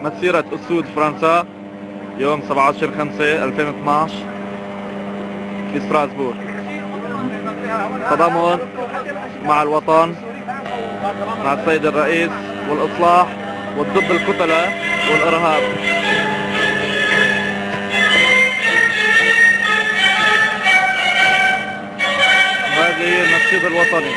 مسيرة أسود فرنسا يوم 17/5/2012 في ستراسبورغ. تضامن مع الوطن، مع السيد الرئيس والإصلاح وضد القتلة والإرهاب. هذه النشيد الوطني.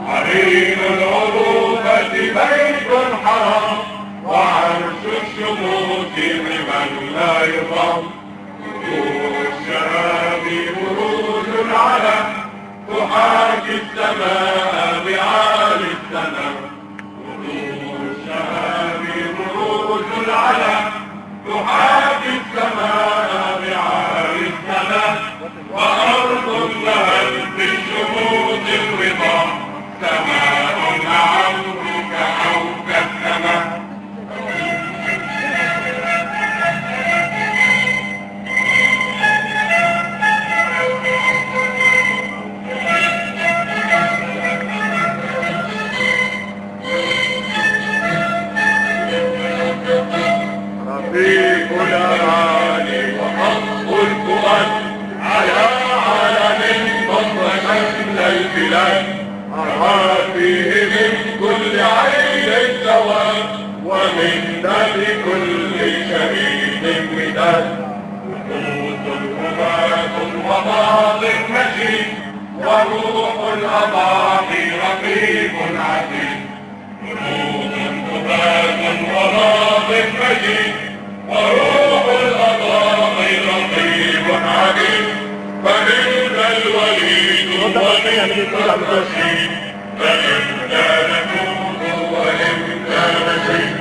عرين العروبة بيت حرام وعرش الشموس لمن لا يضام. نور الشهاب بروج العلم تحاكي السماء بعالي السماء. نور الشهاب بروج العلم تحاكي السماء بعالي السماء. وأرض لها بالشموس الرضا سماء عمرك أو كالسماء. رفيق الأماني وخط الفؤاد على علم ضم شمل البلاد. أرى فيه من كل عين سواد ومن دم كل شهيد وداد. وقود قبات وماض مجيد وروح الأضاحي رقيب عتيد. وقود قبات وماض مجيد وروح الأضاحي رقيب عتيد. فمن الوليد ومن الرشيد فإنا نكون وإنا نزيد.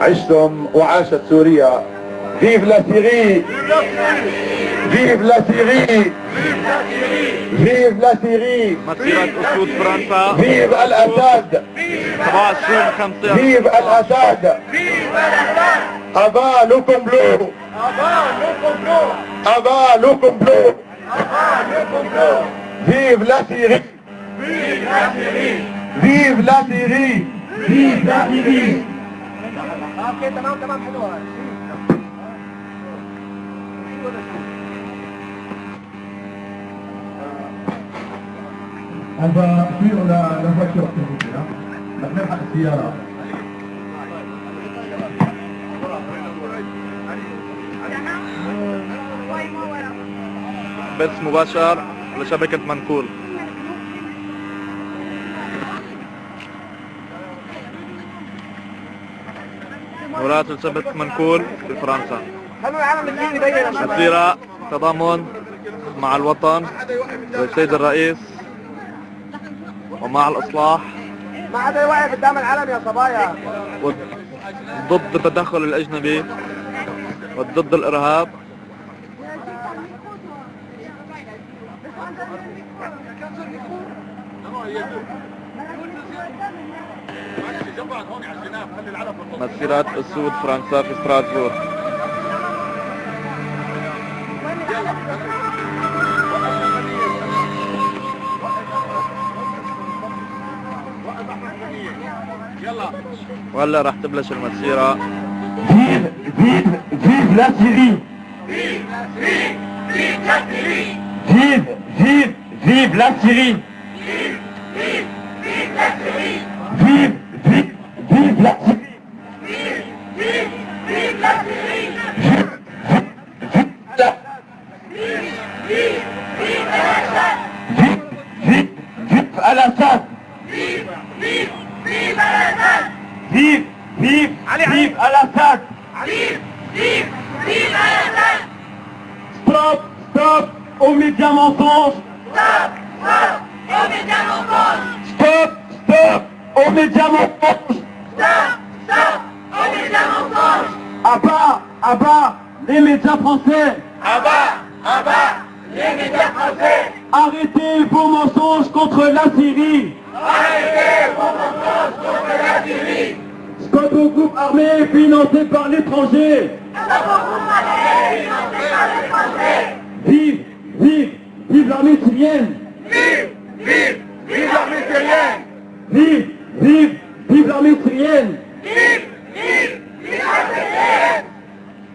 عشتم وعاشت سوريا. فيف لا سيري، فيف لا سيري، فيف لا سيري. مسيرة أسود فرنسا فيف الأسد، 27/5. فيف الأسد، أبا لكم بلو، أبا لكم بلو. فيف لا سيري، فيف لا سيري، فيف لا سيري. اوكي تمام حلوة. هذا شيء لا نفكر فيه. نحن نلحق السيارة. بث مباشر لشبكة منكول. مراسل شبكة منكول في فرنسا. مسيرة تضامن مع الوطن والسيد الرئيس ومع الإصلاح ما حدا يوقف قدام العلم يا صبايا. ضد التدخل الأجنبي وضد الإرهاب. مسيرة أسود فرنسا في ستراسبورغ. وهلا راح تبلش المسيرة. فيف لا سيري، فيف لا سيري، فيف لا سيري، فيف لا سيري، فيف لا سيري. الأسد. فيف الأسد. Stop aux médias mensonges. Stop médias mensonges. À bas les médias français. Les médias français. Arrêtez vos mensonges contre la Syrie. Stop au groupe armé financé par l'étranger. Vive, vive, vive l'armée syrienne. Vive l'armée syrienne. Vive, vive, vive l'armée syrienne.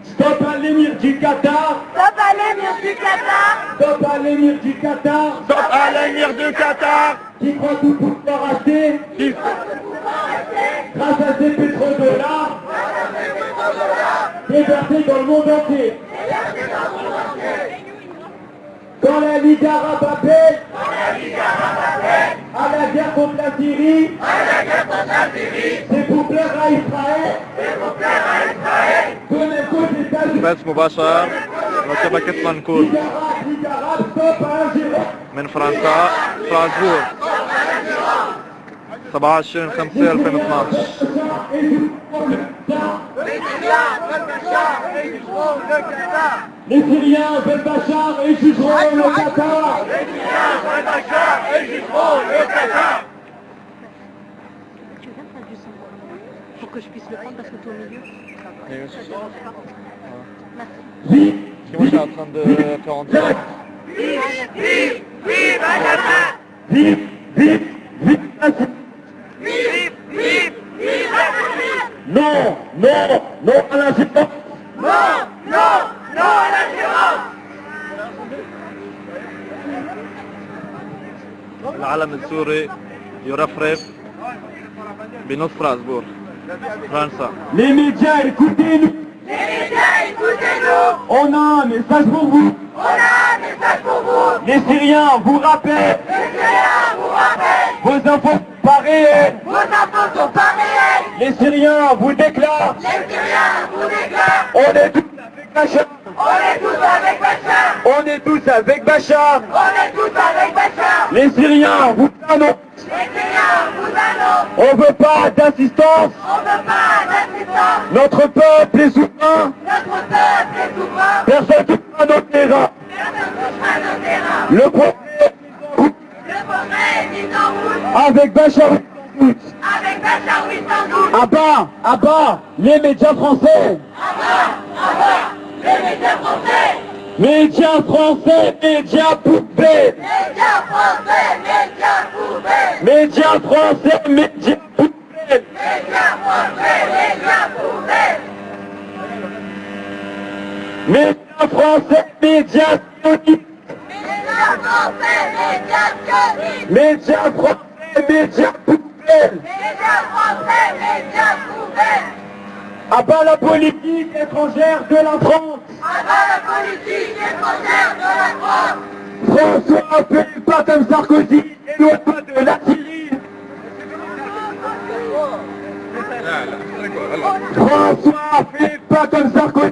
Stop à l'émir du Qatar. Stop à l'émir du Qatar. Stop à l'émir du Qatar. Stop à l'émir du Qatar. Qui croit tout pouvoir racheter grâce à ses pétrodollars déversés dans le monde entier. Quand la Ligue arabe appelle à la guerre contre la Syrie, c'est pour plaire à Israël. De même qu'aux États-Unis. بث مباشر لشبكة منكور Ligue arabe, stop à l'ingérence. من فرنسا ستراسبورغ 27/5/2012. Les Syriens veulent Bachar et jugeront le Qatar. Pour que je puisse le prendre parce que tu es au milieu. Vive, Moi je suis en train de faire en direct. vive, vive, vive la Syrie. Non, non, non à l'ingérence. العلم السوري يرفرف بنص ستراسبورغ فرنسا. Les médias, écoutez-nous. On a un message pour vous. Les Syriens vous rappellent. Vos infos pas réelles. Les Syriens vous déclarent. On est tous avec Bachar. On est tous avec Bachar. Les Syriens vous annoncent. On veut pas d'assistance. Notre peuple est souverain. Personne ne touchera nos terrains. Le progrès avec Bachar. À bas, les médias français. Médias français, médias poubelles. Médias français, médias poubelles. Médias français, médias sionistes. Médias français, médias poubelles. À bas la politique étrangère de la France. François, fais pas comme Sarkozy, éloigne-toi de la Syrie. François, fais pas comme Sarkozy.